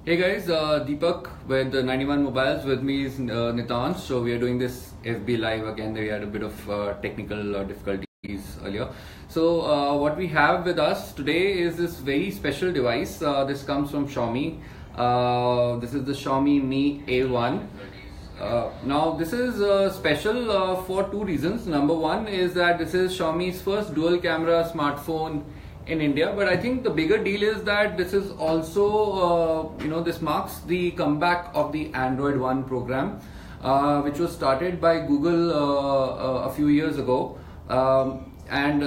Hey guys, Deepak with the 91 Mobiles. With me is Nitan. So we are doing this FB live again. We had a bit of technical difficulties earlier. So what we have with us today is this very special device. This comes from Xiaomi. This is the Xiaomi Mi A1. Now this is special for two reasons. Number one is that this is Xiaomi's first dual camera smartphone in India, but I think the bigger deal is that this is also, this marks the comeback of the Android One program, which was started by Google a few years ago. And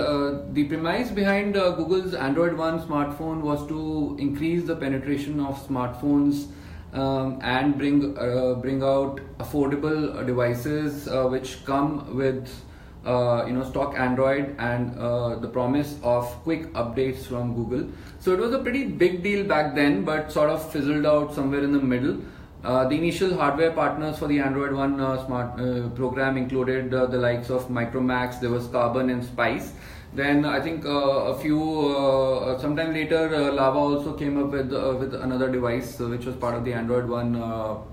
the premise behind Google's Android One smartphone was to increase the penetration of smartphones and bring out affordable devices which come with stock Android and the promise of quick updates from Google. So it was a pretty big deal back then, but sort of fizzled out somewhere in the middle. The initial hardware partners for the Android One smart program included the likes of Micromax, there was Carbon and Spice. Then I think sometime later Lava also came up with another device which was part of the Android One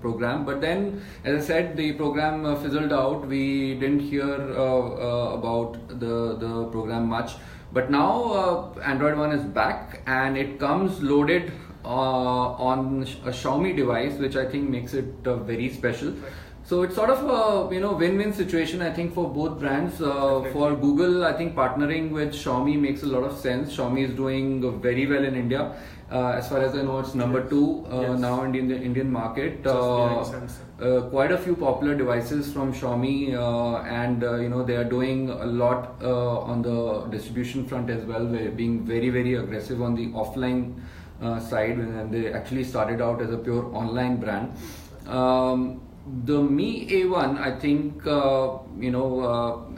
program. But then, as I said, the program fizzled out. We didn't hear about the program much. But now Android One is back and it comes loaded on a Xiaomi device, which I think makes it very special. So it's sort of a win-win situation, I think, for both brands. For Google, I think partnering with Xiaomi makes a lot of sense. Xiaomi is doing very well in India. As far as I know, it's number two now in the Indian market. Quite a few popular devices from Xiaomi, and they are doing a lot on the distribution front as well. They're being very, very aggressive on the offline side, and they actually started out as a pure online brand. The Mi A1, I think,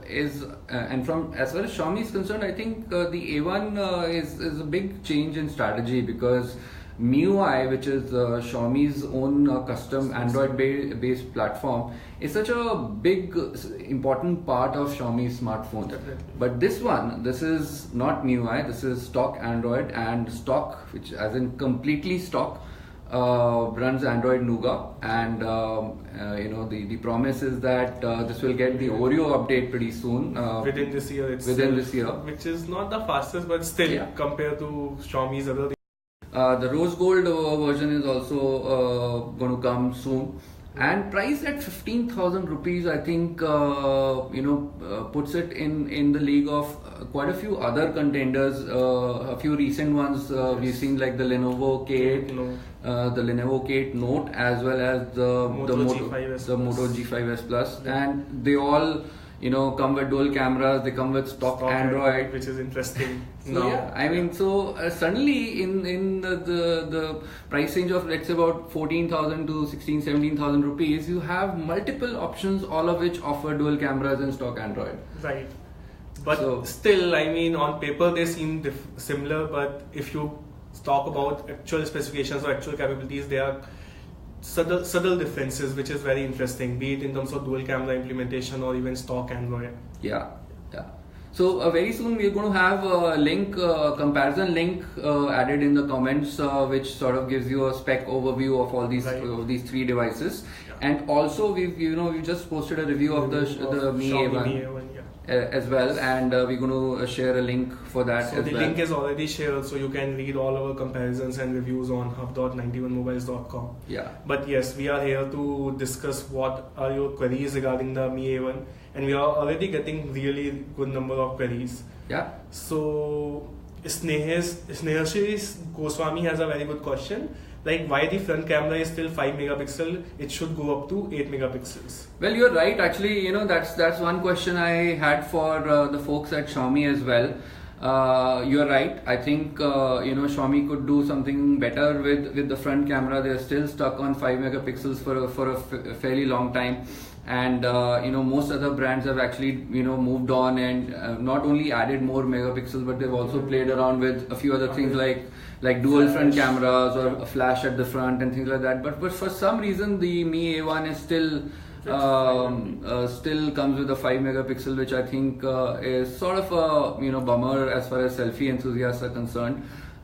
is, and from as far as Xiaomi is concerned, I think the A1 is a big change in strategy, because MiUI, which is Xiaomi's own custom Android-based platform, is such a big, important part of Xiaomi's smartphone. Definitely. But this is not MiUI, this is stock Android, and stock, which as in completely stock, runs Android Nougat, and the promise is that this will get the Oreo update pretty soon. Within this year itself. Within this year. Which is not the fastest, but still compared to Xiaomi's other. The rose gold version is also going to come soon, and priced at 15,000 rupees, I think puts it in the league of quite a few other contenders. A few recent ones we've seen, like the Lenovo Kate, the Lenovo Kate Note, as well as the Moto G5S Plus, and they all come with dual cameras. They come with stock Android, which is interesting. So suddenly in the price range of, let's say, about 14,000 to 17,000 rupees, you have multiple options, all of which offer dual cameras and stock Android. Right. But still, on paper they seem similar, but if you talk about actual specifications or actual capabilities, there are subtle differences, which is very interesting, be it in terms of dual camera implementation or even stock Android. So very soon we're going to have a link, comparison link added in the comments, which sort of gives you a spec overview of all these three devices. And also we've just posted a review of the Mi A1 as well, and we're going to share a link for that as well. So the link is already shared, so you can read all our comparisons and reviews on hub.91mobiles.com. But yes, we are here to discuss what are your queries regarding the Mi A1, and we are already getting really good number of queries. So Snehashri Goswami has a very good question. Like, why the front camera is still 5 megapixel, it should go up to 8 megapixels. Well, you're right. Actually, that's one question I had for the folks at Xiaomi as well. You're right. I think Xiaomi could do something better with the front camera. They're still stuck on 5 megapixels for a fairly long time. And most other brands have actually moved on and not only added more megapixels, but they've also played around with a few other things like dual front cameras or a flash at the front and things like that. But for some reason the Mi A1 is still comes with a 5 megapixel, which I think is sort of a bummer as far as selfie enthusiasts are concerned.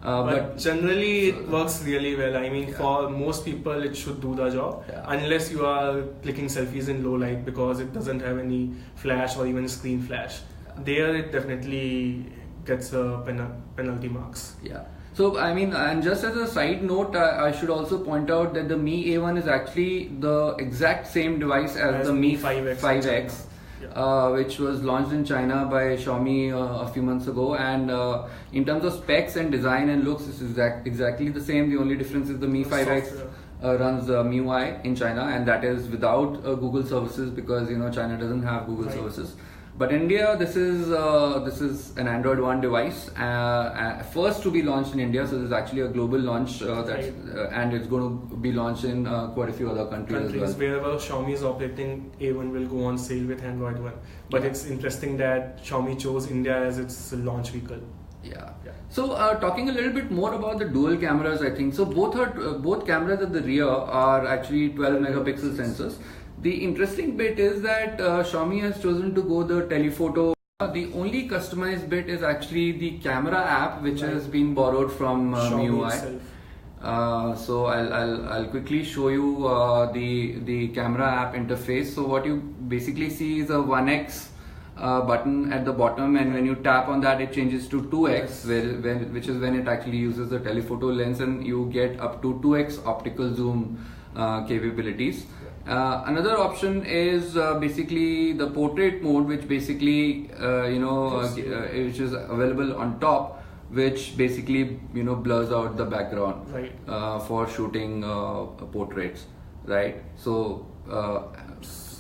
But generally it works really well. I mean, for most people it should do the job, unless you are clicking selfies in low light because it doesn't have any flash or even screen flash. There it definitely gets penalty marks. Yeah. So I mean, and just as a side note, I should also point out that the Mi A1 is actually the exact same device as the Mi 5X. Which was launched in China by Xiaomi a few months ago, and in terms of specs and design and looks, it's exactly the same. The only difference is the Mi 5X runs MiUI in China, and that is without Google services, because China doesn't have Google services. But India, this is an Android One device, first to be launched in India. So this is actually a global launch, and it's going to be launched in quite a few other countries as well. Wherever Xiaomi is operating, A1 will go on sale with Android One. But it's interesting that Xiaomi chose India as its launch vehicle. Yeah. So talking a little bit more about the dual cameras, I think so. Both cameras at the rear are actually 12 megapixel sensors. The interesting bit is that Xiaomi has chosen to go the telephoto. The only customized bit is actually the camera app, which has been borrowed from MiUI. So I'll quickly show you the camera app interface. So what you basically see is a 1x button at the bottom, and when you tap on that, it changes to 2x, which is when it actually uses the telephoto lens, and you get up to 2x optical zoom capabilities. Another option is basically the portrait mode, which basically which is available on top, which basically blurs out the background for shooting portraits, right? So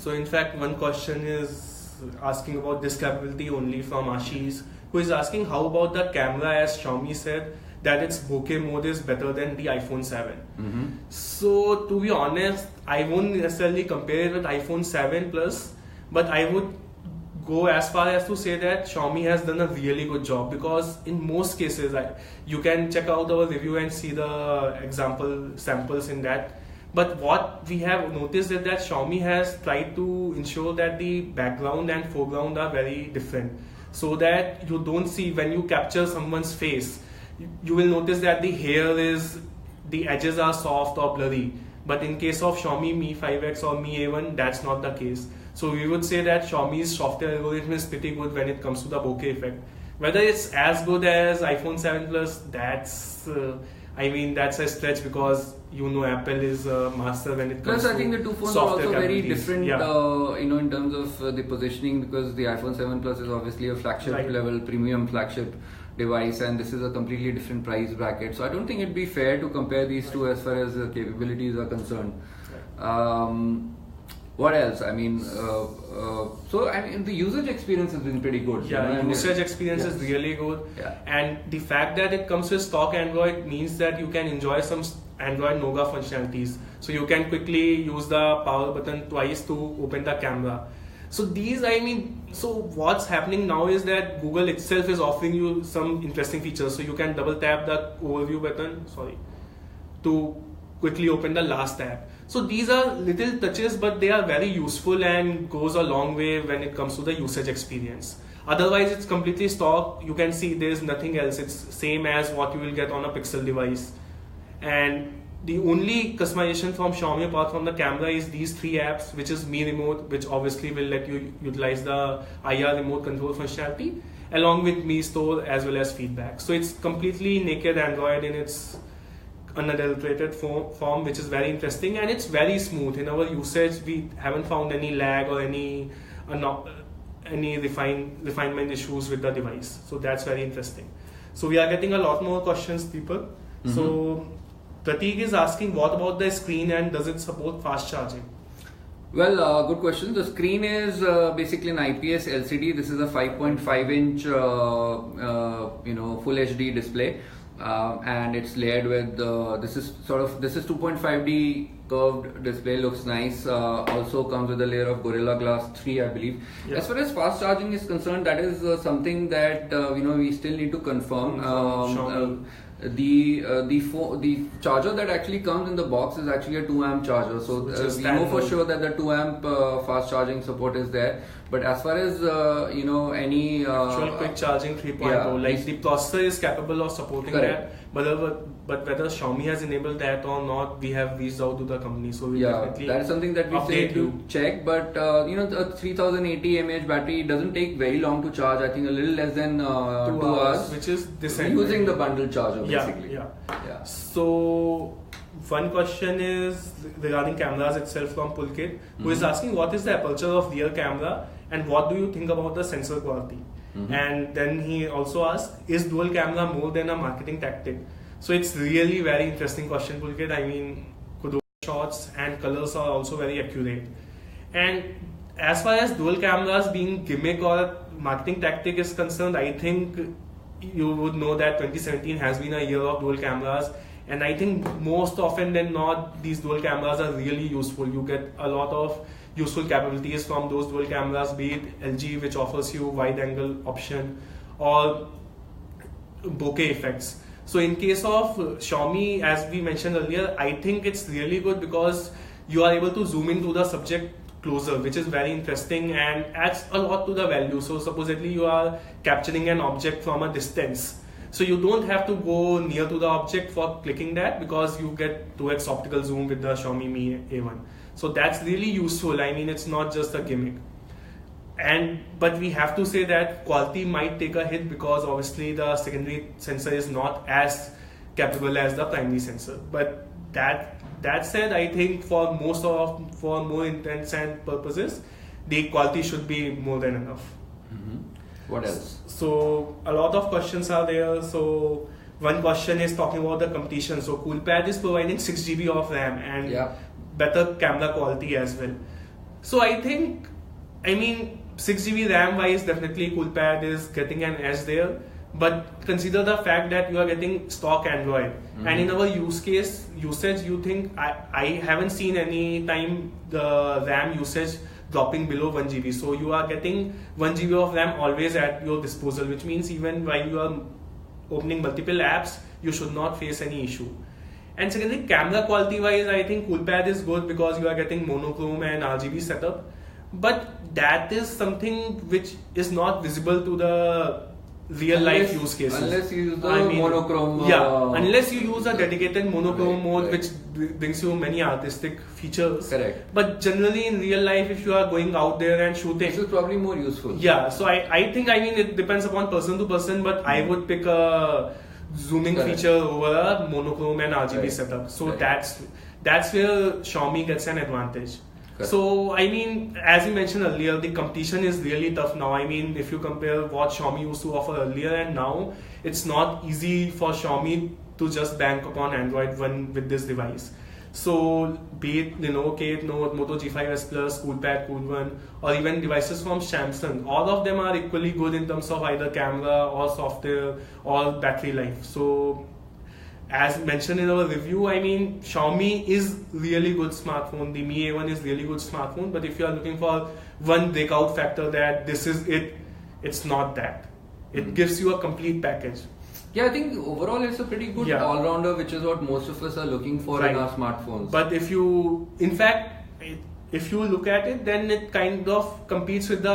in fact, one question is asking about this capability only from Ashish, who is asking how about the camera, as Xiaomi said that its bokeh mode is better than the iPhone 7. So to be honest, I won't necessarily compare it with iPhone 7 Plus, but I would go as far as to say that Xiaomi has done a really good job, because in most cases, you can check out our review and see the samples in that. But what we have noticed is that Xiaomi has tried to ensure that the background and foreground are very different, so that you don't see, when you capture someone's face, you will notice that the edges are soft or blurry. But in case of Xiaomi Mi 5X or Mi A1, that's not the case. So we would say that Xiaomi's software algorithm is pretty good when it comes to the bokeh effect. Whether it's as good as iPhone 7 Plus, that's a stretch, because Apple is a master when it comes to software. Plus, I think the two phones are also very different, in terms of the positioning, because the iPhone 7 Plus is obviously a flagship level, premium flagship device, and this is a completely different price bracket. So I don't think it'd be fair to compare these two as far as the capabilities are concerned. What else? I mean, the usage experience has been pretty good. Usage experience is really good. And the fact that it comes with stock Android means that you can enjoy some Android Nougat functionalities. So you can quickly use the power button twice to open the camera. So what's happening now is that Google itself is offering you some interesting features. So you can double tap the overview button, to quickly open the last tab. So these are little touches, but they are very useful and goes a long way when it comes to the usage experience. Otherwise, it's completely stock. You can see there's nothing else. It's same as what you will get on a Pixel device. And the only customization from Xiaomi apart from the camera is these three apps, which is Mi Remote, which obviously will let you utilize the IR remote control functionality, along with Mi Store as well as feedback. So it's completely naked Android in its unadulterated form, which is very interesting, and it's very smooth. In our usage, we haven't found any lag or any refinement issues with the device. So that's very interesting. So we are getting a lot more questions, people. So Prateek is asking, what about the screen, and does it support fast charging? Well, good question. The screen is basically an IPS LCD. This is a 5.5 inch full HD display, and it's layered with this is 2.5D curved display. Looks nice. Also comes with a layer of Gorilla Glass 3, I believe. As far as fast charging is concerned, that is something that we still need to confirm. The charger that actually comes in the box is actually a 2 amp charger, so we know for sure that the 2 amp fast charging support is there. But as far as any actual quick charging 3.0, like the processor is capable of supporting that, but whether Xiaomi has enabled that or not, we have reached out to the company, so we definitely that is something that we say to check. But a 3080 mAh battery doesn't take very long to charge. I think a little less than 2 hours, which is decent. Using the bundle charger basically. Yeah. So one question is regarding cameras itself from Pulkit, who is asking what is the aperture of rear camera and what do you think about the sensor quality? And then he also asks, is dual camera more than a marketing tactic? So it's really very interesting question, Pulkit. I mean, shots and colors are also very accurate. And as far as dual cameras being gimmick or marketing tactic is concerned, I think you would know that 2017 has been a year of dual cameras. And I think most often than not, these dual cameras are really useful. You get a lot of useful capabilities from those dual cameras, be it LG, which offers you wide angle option, or bokeh effects. So in case of Xiaomi, as we mentioned earlier, I think it's really good because you are able to zoom into the subject closer, which is very interesting and adds a lot to the value. So supposedly you are capturing an object from a distance. So you don't have to go near to the object for clicking that because you get 2x optical zoom with the Xiaomi Mi A1. So that's really useful. I mean, it's not just a gimmick. But we have to say that quality might take a hit because obviously the secondary sensor is not as capable as the primary sensor. But that said, I think for more intents and purposes, the quality should be more than enough. What else? So a lot of questions are there. So one question is talking about the competition. So Coolpad is providing 6 GB of RAM and better camera quality as well. So I think, 6 GB RAM wise, definitely Coolpad is getting an edge there. But consider the fact that you are getting stock Android. And in our usage, you think, I haven't seen any time the RAM usage dropping below 1 GB. So you are getting 1 GB of RAM always at your disposal, which means even while you are opening multiple apps, you should not face any issue. And secondly, camera quality wise, I think Coolpad is good because you are getting monochrome and RGB setup. But that is something which is not visible to the real life use cases. Unless you use the monochrome. Unless you use a dedicated monochrome mode, which brings you many artistic features. Correct. But generally in real life, if you are going out there and shooting, this is probably more useful. Yeah, so I think it depends upon person to person, but I would pick a zooming feature over a monochrome and RGB setup. So that's where Xiaomi gets an advantage. So as you mentioned earlier, the competition is really tough now. If you compare what Xiaomi used to offer earlier and now, it's not easy for Xiaomi to just bank upon Android One with this device. So be it K8 Note, Moto G5s Plus, Coolpad, Cool One, or even devices from Samsung, all of them are equally good in terms of either camera or software or battery life. So as mentioned in our review, Xiaomi is really good smartphone. The Mi A1 is really good smartphone. But if you are looking for one breakout factor that this is it, it's not that. It gives you a complete package. Yeah, I think overall it's a pretty good all-rounder, which is what most of us are looking for in our smartphones. But if you look at it, then it kind of competes with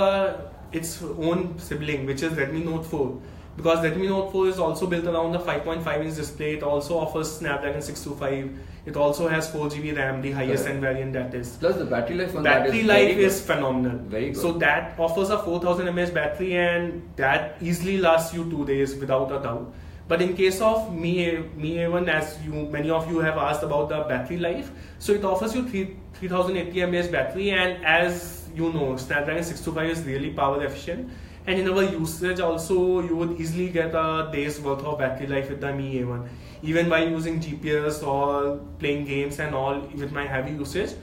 its own sibling, which is Redmi Note 4. Because Redmi Note 4 is also built around the 5.5-inch display. It also offers Snapdragon 625. It also has 4 GB RAM, the highest end variant that is. Plus the battery life on battery life is phenomenal. Very good. So that offers a 4000 mAh battery and that easily lasts you 2 days without a doubt. But in case of Mi A1, as many of you have asked about the battery life, so it offers you 3080 mAh battery, and as you know, Snapdragon 625 is really power efficient. And in our usage also, you would easily get a day's worth of battery life with the Mi A1. Even by using GPS or playing games and all with my heavy usage,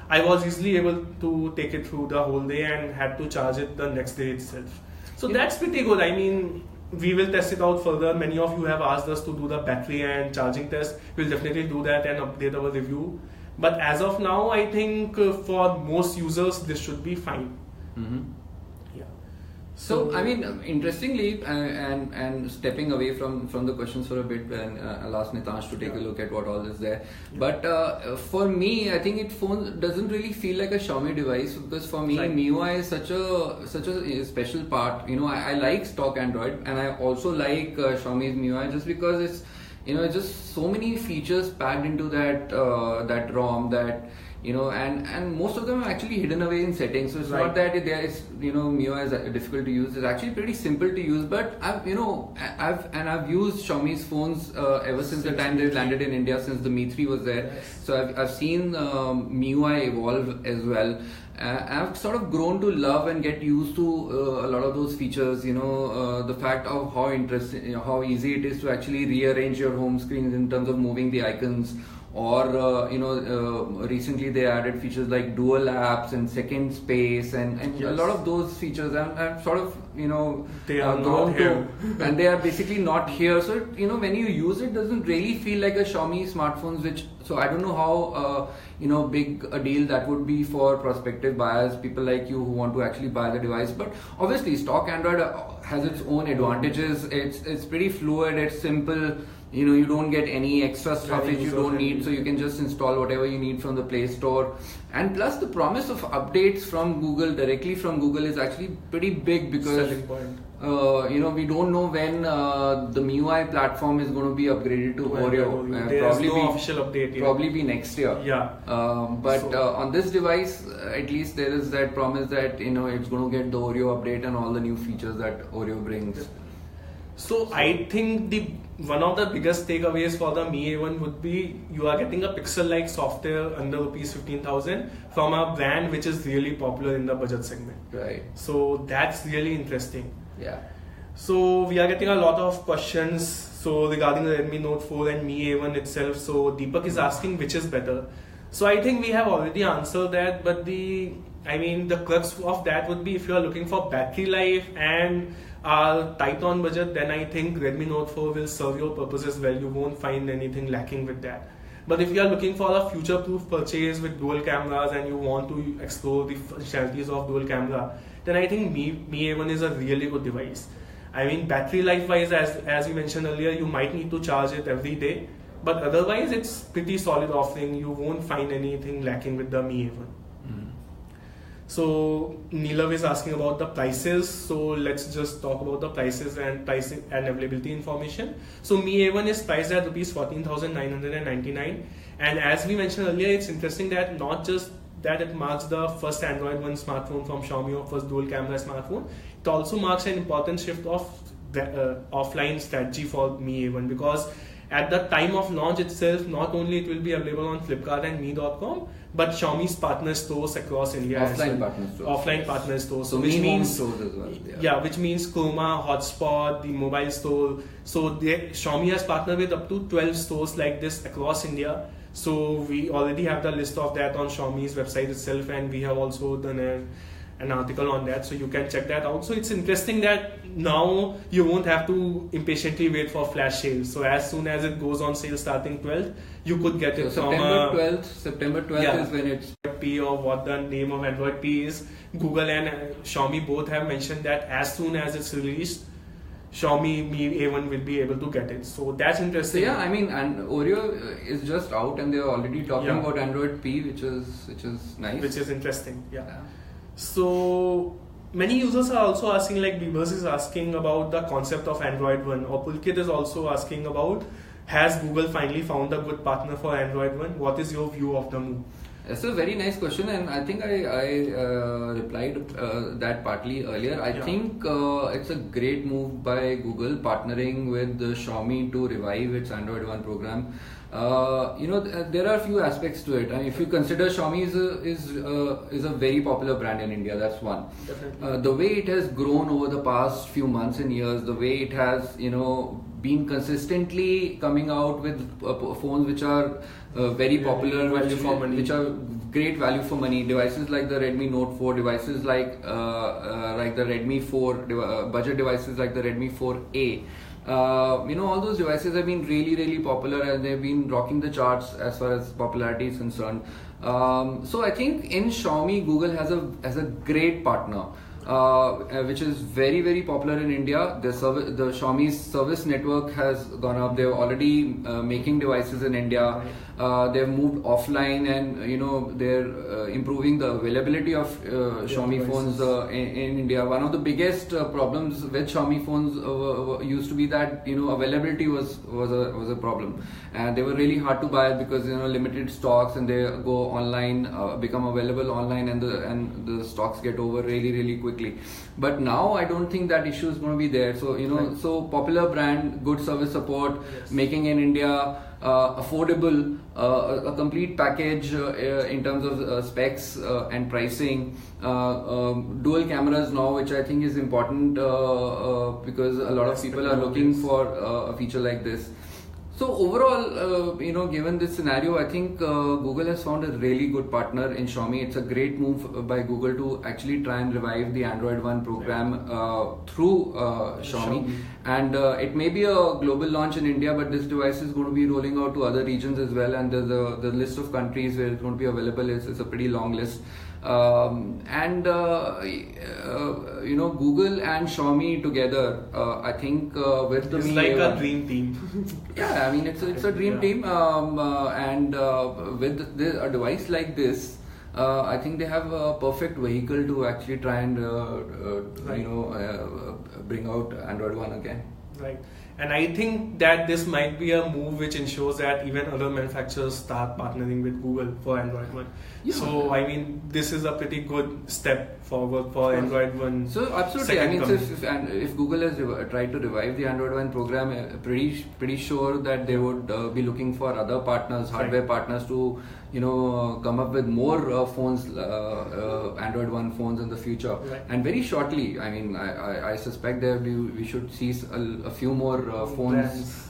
I was easily able to take it through the whole day and had to charge it the next day itself. So that's pretty good. We will test it out further. Many of you have asked us to do the battery and charging test. We'll definitely do that and update our review. But as of now, I think for most users, this should be fine. So I mean, interestingly, and stepping away from the questions for a bit, and I'll ask Nitansh to take a look at what all is there. But for me, I think phone doesn't really feel like a Xiaomi device, because for me, MiUI is such a special part. I like stock Android, and I also like Xiaomi's MiUI just because it's it's just so many features packed into that ROM that. And most of them are actually hidden away in settings. So it's not that MiUI is difficult to use. It's actually pretty simple to use. But I've used Xiaomi's phones ever since the time they landed in India, since the Mi 3 was there. Yes. So I've seen MiUI evolve as well. I've sort of grown to love and get used to a lot of those features. The fact of how interesting, how easy it is to actually rearrange your home screens in terms of moving the icons. Or recently they added features like dual apps and second space and a lot of those features I've sort of they are grown to, and they are basically not here. So when you use it, doesn't really feel like a Xiaomi smartphones. So I don't know how big a deal that would be for prospective buyers, people like you who want to actually buy the device. But obviously, stock Android has its own advantages. It's pretty fluid. It's simple. You don't get any extra stuff which you don't need, so you can just install whatever you need from the Play Store. And plus, the promise of updates from Google, directly from Google, is actually pretty big, because we don't know when the MiUI platform is going to be upgraded to Oreo. There's no official update yet. Probably be next year. Yeah. But on this device, at least there is that promise that it's going to get the Oreo update and all the new features that Oreo brings. So I think one of the biggest takeaways for the Mi A1 would be you are getting a Pixel-like software under rupees 15,000 from a brand which is really popular in the budget segment. Right. So that's really interesting. Yeah. So we are getting a lot of questions regarding the Redmi Note 4 and Mi A1 itself. So Deepak is asking which is better. So I think we have already answered that, but the crux of that would be, if you are looking for battery life and are tight on budget, then I think Redmi Note 4 will serve your purposes well. You won't find anything lacking with that. But if you are looking for a future-proof purchase with dual cameras and you want to explore the functionalities of dual camera, then I think Mi A1 is a really good device. Battery life-wise, as we mentioned earlier, you might need to charge it every day. But otherwise, it's pretty solid offering. You won't find anything lacking with the Mi A1. So Neelav is asking about the prices. So let's just talk about the prices and availability information. So Mi A1 is priced at rupees 14,999, and as we mentioned earlier, it's interesting that not just that it marks the first Android One smartphone from Xiaomi, or first dual camera smartphone, it also marks an important shift of the offline strategy for Mi A1, because at the time of launch itself, not only it will be available on Flipkart and Mi.com, but Xiaomi's partner stores across India. Offline partner stores. So which means stores as well. Yeah, which means Chroma, Hotspot, the mobile store. So Xiaomi has partnered with up to 12 stores like this across India. So we already have the list of that on Xiaomi's website itself, and we have also done an article on that, so you can check that out. So it's interesting that now you won't have to impatiently wait for flash sales. So as soon as it goes on sale starting 12th, you could get it from September 12th is when it's P, or what the name of Android P is. Google and Xiaomi both have mentioned that as soon as it's released, Xiaomi Mi A1 will be able to get it. So that's interesting. So and Oreo is just out, and they're already talking about Android P, which is nice. Which is interesting. Yeah. So many users are also asking, like Beavers is asking about the concept of Android One, or Pulkit is also asking about, has Google finally found a good partner for Android One? What is your view of the move? That's a very nice question, and I think I replied that partly earlier. I think it's a great move by Google partnering with Xiaomi to revive its Android One program. There are a few aspects to it. I mean, if you consider Xiaomi is a very popular brand in India, that's one. The way it has grown over the past few months and years, the way it has been consistently coming out with phones which are very popular, which are great value for money. Devices like the Redmi Note 4, devices like the Redmi 4, budget devices like the Redmi 4A. All those devices have been really, really popular, and they've been rocking the charts as far as popularity is concerned. So I think in Xiaomi, Google has a great partner. which is very, very popular in India. The Xiaomi's service network has gone up. They're already making devices in India. They've moved offline, and they're improving the availability of Xiaomi phones in India. One of the biggest problems with Xiaomi phones used to be that availability was a problem, and they were really hard to buy because limited stocks, and they go online, become available online, and the stocks get over really, really quickly. But now I don't think that issue is going to be there. So so popular brand, good service support, making in India. Affordable, a complete package in terms of specs and pricing, dual cameras now, which I think is important because a lot of people are looking for a feature like this. So overall, given this scenario, I think Google has found a really good partner in Xiaomi. It's a great move by Google to actually try and revive the Android One program through Xiaomi. And it may be a global launch in India, but this device is going to be rolling out to other regions as well. And the list of countries where it's going to be available is a pretty long list. Google and Xiaomi together, I think with the Mi A1, a dream team. Yeah, I mean it's a dream team, and with a device like this, I think they have a perfect vehicle to actually try and bring out Android One again. Right. And I think that this might be a move which ensures that even other manufacturers start partnering with Google for Android One. Yeah. So I mean, this is a pretty good step forward for Android One. So absolutely, I mean, if Google has tried to revive the Android One program, pretty sure that they would be looking for other partners, hardware partners to come up with more phones, Android One phones in the future. Right. And very shortly, I mean, I suspect that we should see a few more phones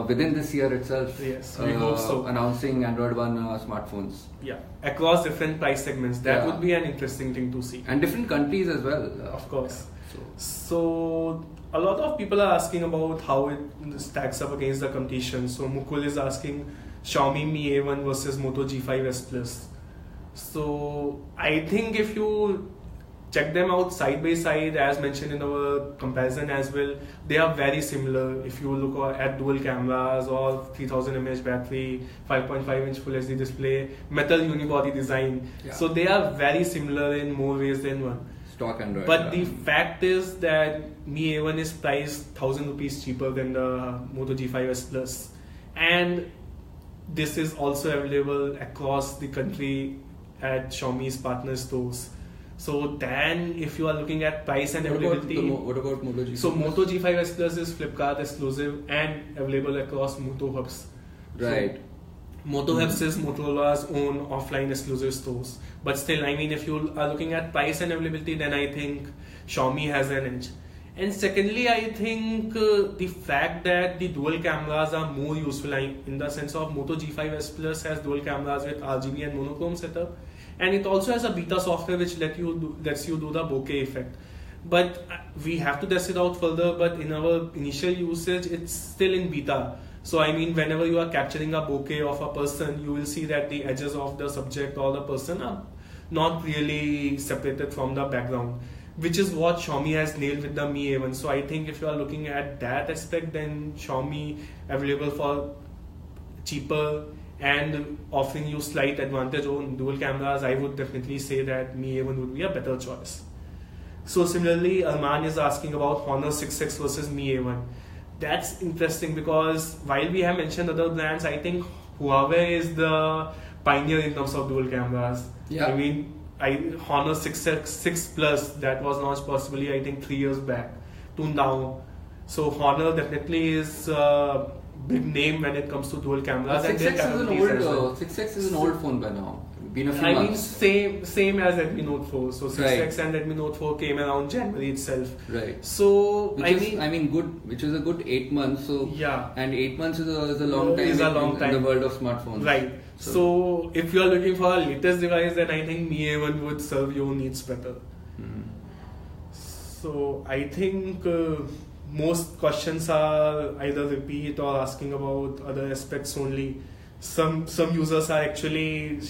within this year itself. Yes, we hope so. Announcing Android One smartphones. Yeah, across different price segments. That would be an interesting thing to see. And different countries as well. Of course. So a lot of people are asking about how it stacks up against the competition. So Mukul is asking Xiaomi Mi A1 versus Moto G5s Plus. So I think if you check them out side by side, as mentioned in our comparison as well, they are very similar. If you look at dual cameras or 3000 mAh battery, 5.5 inch Full HD display, metal unibody design, so they are very similar in more ways than one. Stock Android. But the fact is that Mi A1 is priced 1000 rupees cheaper than the Moto G5s Plus, and this is also available across the country at Xiaomi's partner stores. So then, if you are looking at price and availability, what about Moto G5? So Moto G5s Plus is Flipkart exclusive and available across Moto Hubs. Right. So, Moto Hubs is Motorola's own offline exclusive stores. But still, I mean, if you are looking at price and availability, then I think Xiaomi has an edge. And secondly, I think the fact that the dual cameras are more useful in the sense of Moto G5s Plus has dual cameras with RGB and monochrome setup, and it also has a beta software which lets you do the bokeh effect. But we have to test it out further. But in our initial usage, it's still in beta. So I mean, whenever you are capturing a bokeh of a person, you will see that the edges of the subject or the person are not really separated from the background, which is what Xiaomi has nailed with the Mi A1. So I think if you are looking at that aspect, then Xiaomi available for cheaper and offering you slight advantage on dual cameras, I would definitely say that Mi A1 would be a better choice. So similarly, Arman is asking about Honor 6X versus Mi A1. That's interesting because while we have mentioned other brands, I think Huawei is the pioneer in terms of dual cameras. Yeah. I mean, Honor 6 Plus that was launched possibly I think 3 years back to now. So Honor definitely is a big name when it comes to dual cameras. 6X is an old phone by now. Been a few months. Mean same as Redmi Note 4. So 6X and Redmi Note 4 came around January itself. Right. So which is a good 8 months. So yeah. And 8 months is a long time. In the world of smartphones. Right. So if you are looking for a latest device, then I think Mi A1 would serve your needs better. Mm-hmm. So I think most questions are either repeat or asking about other aspects only. Some users are actually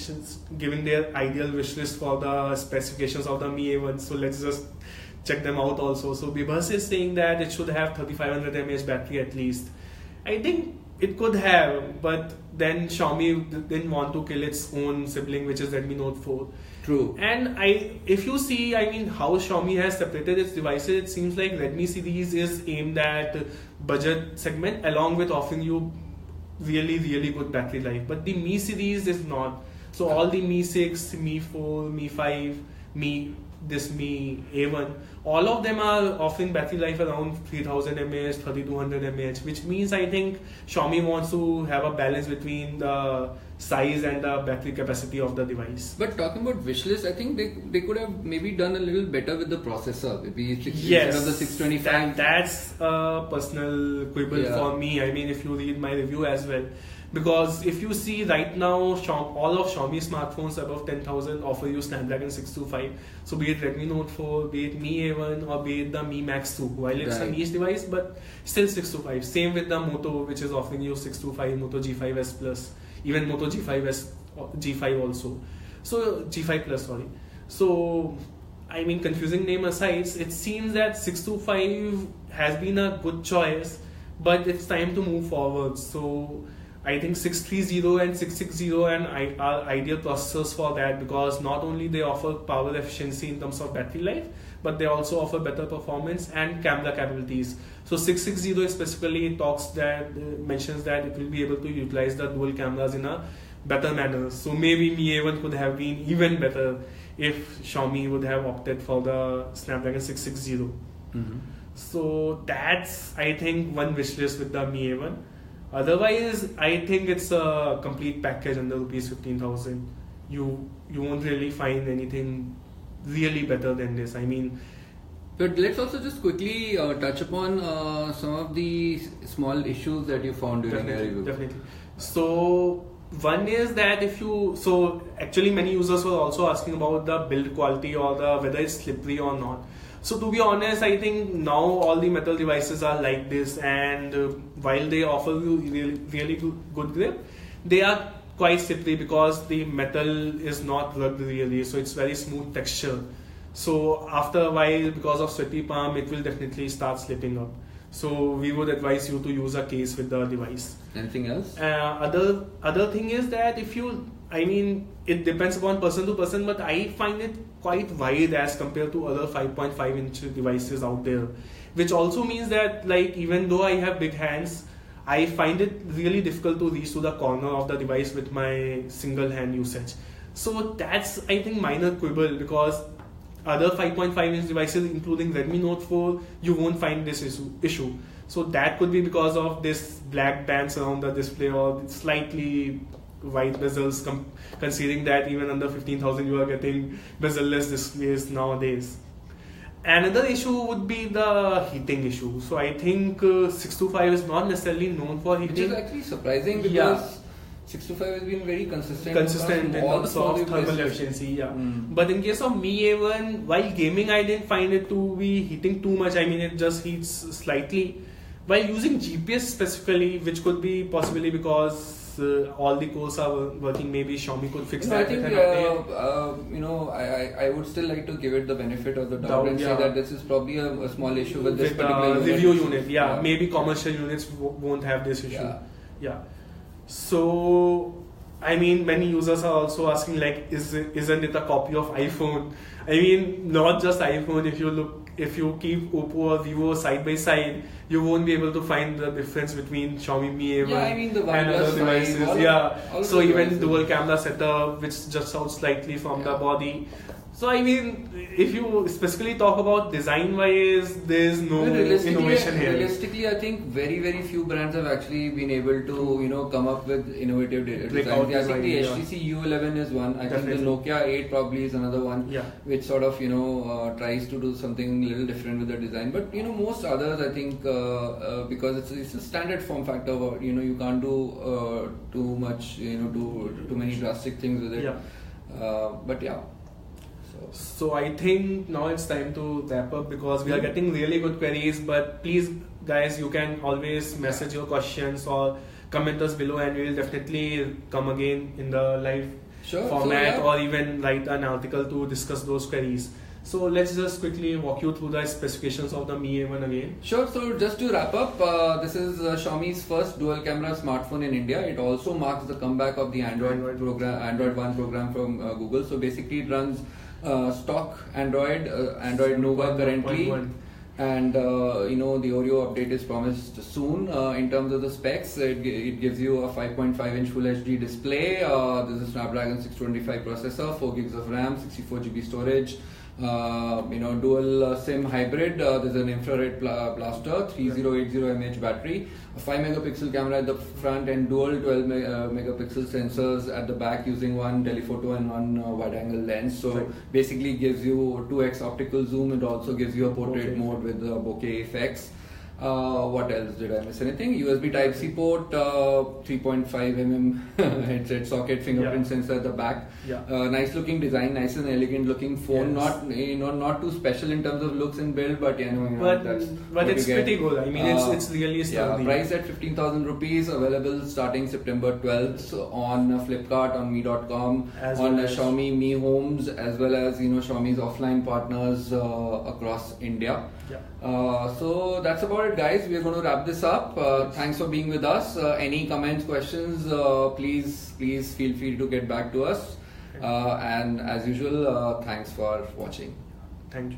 giving their ideal wish list for the specifications of the Mi A1. So let's just check them out also. So Bibas is saying that it should have 3500 mAh battery at least. I think it could have, but then Xiaomi didn't want to kill its own sibling, which is Redmi Note 4. True. And if you see, I mean, how Xiaomi has separated its devices, it seems like Redmi series is aimed at budget segment along with offering you really, really good battery life. But the Mi series is not. So all the Mi 6, Mi 4, Mi 5, Mi A1, all of them are offering battery life around 3000 mAh, 3200 mAh, which means I think Xiaomi wants to have a balance between the size and the battery capacity of the device. But talking about wishlist, I think they could have maybe done a little better with the processor. Maybe yes, instead of the 625. That's a personal quibble for me. I mean, if you read my review as well. Because if you see right now, all of Xiaomi smartphones above 10,000 offer you Snapdragon 625. So be it Redmi Note 4, be it Mi A1 or be it the Mi Max 2. While it's a niche device, but still 625. Same with the Moto, which is offering you 625, Moto G5S Plus, even Moto G5 also. So G5 Plus, sorry. So I mean, confusing name aside, it seems that 625 has been a good choice, but it's time to move forward. So I think 630 and 660 are ideal processors for that, because not only they offer power efficiency in terms of battery life, but they also offer better performance and camera capabilities. So 660 specifically mentions that it will be able to utilize the dual cameras in a better manner. So maybe Mi A1 could have been even better if Xiaomi would have opted for the Snapdragon 660. Mm-hmm. So that's, I think, one wishlist with the Mi A1. Otherwise, I think it's a complete package under rupees 15,000. You won't really find anything really better than this. I mean, but let's also just quickly touch upon some of the small issues that you found during your review. Definitely. So one is that actually many users were also asking about the build quality or whether it's slippery or not. So to be honest, I think now all the metal devices are like this, and while they offer you really good grip, they are quite slippery because the metal is not rugged really, so it's very smooth texture. So after a while, because of sweaty palm, it will definitely start slipping up. So we would advise you to use a case with the device. Anything else? Other thing is that it depends upon person to person, but I find it quite wide as compared to other 5.5 inch devices out there, which also means that even though I have big hands, I find it really difficult to reach to the corner of the device with my single hand usage. So that's, I think, minor quibble, because other 5.5 inch devices including Redmi Note 4, you won't find this issue. So that could be because of this black bands around the display or slightly wide bezels, considering that even under 15,000 you are getting bezel-less displays nowadays. Another issue would be the heating issue. So I think 625 is not necessarily known for heating. Which is actually surprising, because 625 has been very consistent in terms of thermal efficiency. But in case of Mi A1, while gaming, I didn't find it to be heating too much. I mean, it just heats slightly. While using GPS specifically, which could be possibly because all the cores are working, maybe Xiaomi could fix that. I think I would still like to give it the benefit of the doubt and say that this is probably a small issue with this particular review unit. Maybe commercial units won't have this issue. So I mean, many users are also asking isn't it a copy of iPhone? I mean, not just iPhone. If you keep Oppo or Vivo side by side, you won't be able to find the difference between Xiaomi Mi A1 and other devices. So even dual camera setup, which just out slightly from the body. So I mean, if you specifically talk about design-wise, there's no innovation here. Realistically, I think very few brands have actually been able to come up with innovative designs. I think the HTC U11 is one. I think the Nokia 8 probably is another one, which sort of tries to do something a little different with the design. But most others, I think, because it's a standard form factor. You can't do too much, too many drastic things with it. But yeah. So I think now it's time to wrap up, because we are getting really good queries. But please, guys, you can always message your questions or comment us below, and we will definitely come again in the live format, or even write an article to discuss those queries. So let's just quickly walk you through the specifications of the Mi A1 again. Sure. So just to wrap up, this is Xiaomi's first dual camera smartphone in India. It also marks the comeback of the Android One program from Google. So basically it runs stock Android Nova currently. And the Oreo update is promised soon. In terms of the specs, it gives you a 5.5-inch Full HD display. This is Snapdragon 625 processor, 4 gigs of RAM, 64 GB storage. Dual SIM hybrid. There's an infrared blaster, 3080 mAh battery, a 5 megapixel camera at the front, and dual 12 megapixel sensors at the back using one telephoto and one wide angle lens. So basically gives you 2x optical zoom. It also gives you a portrait mode with bokeh effects. What else did I miss? Anything? USB Type-C port, 3.5mm headset socket, fingerprint sensor at the back. Nice looking design, nice and elegant looking phone. Not too special in terms of looks and build, but but it's pretty good. I mean, it's really sturdy. Priced at 15,000 rupees. Available starting September 12th on Flipkart, on Mi.com, on Xiaomi Mi Homes, as well as Xiaomi's offline partners across India. So that's about it, guys. We're going to wrap this up. Thanks for being with us. Any comments, questions, please feel free to get back to us. And as usual, thanks for watching. Thank you.